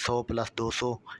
100 + 200